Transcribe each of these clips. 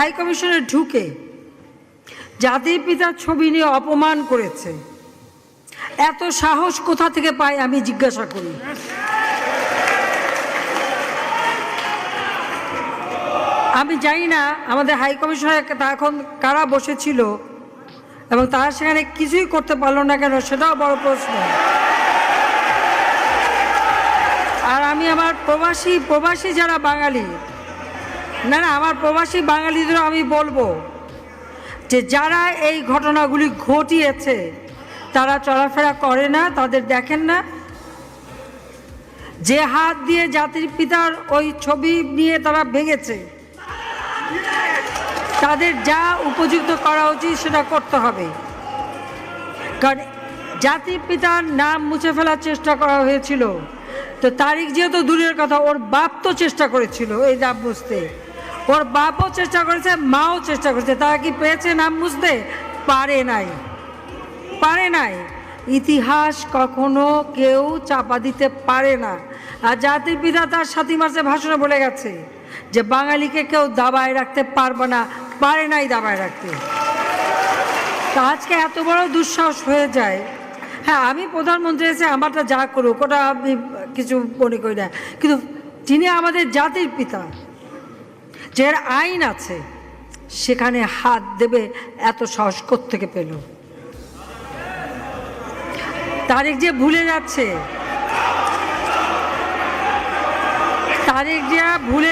High কমিশনে ঢুকে জাতির পিতার ছবি নিয়ে অপমান করেছে। এত সাহস কোথা থেকে পায় আমি জিজ্ঞাসা করি। আমি জানি না আমাদের হাই কমিশনে এখন কারা বসেছিল এবং তারা সেখানে কিছুই করতে পারলো না কেন, সেটাও বড় প্রশ্ন। আর আমি আমার প্রবাসী যারা বাঙালি, না আমার প্রবাসী বাঙালিদেরও আমি বলবো যে যারা এই ঘটনাগুলি ঘটিয়েছে তারা চলাফেরা করে না, তাদের দেখেন না। যে হাত দিয়ে জাতির পিতার ওই ছবি নিয়ে তারা ভেঙেছে, তাদের যা উপযুক্ত করা উচিত সেটা করতে হবে। কারণ জাতির পিতার নাম মুছে ফেলার চেষ্টা করা হয়েছিল, তো তারিখ যেহেতু দূরের কথা, ওর বাপ তো চেষ্টা করেছিল এই নাম মুছতে, ওর বাপও চেষ্টা করেছে, মাও চেষ্টা করেছে। তারা কি পেয়েছে নাম মুছতে? পারে নাই। ইতিহাস কখনো কেউ চাপা দিতে পারে না। আর জাতির পিতা তার 7 মার্চে ভাষণে বলে গেছে যে বাঙালিকে কেউ দাবায় রাখতে পারবে না, পারে নাই দাবায় রাখতে। তা আজকে এত বড় দুঃসাহস হয়ে যায়। হ্যাঁ, আমি প্রধানমন্ত্রী এসে আমারটা যা করুক ওটা আমি কিছু মনে করি না, কিন্তু যিনি আমাদের জাতির পিতা, যার আইন আছে, সেখানে হাত দেবে এত সাহস কোত্থেকে পেল? তারেক যে ভুলে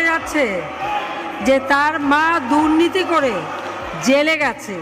যাচ্ছে যে তার মা দুর্নীতি করে জেলে গেছে।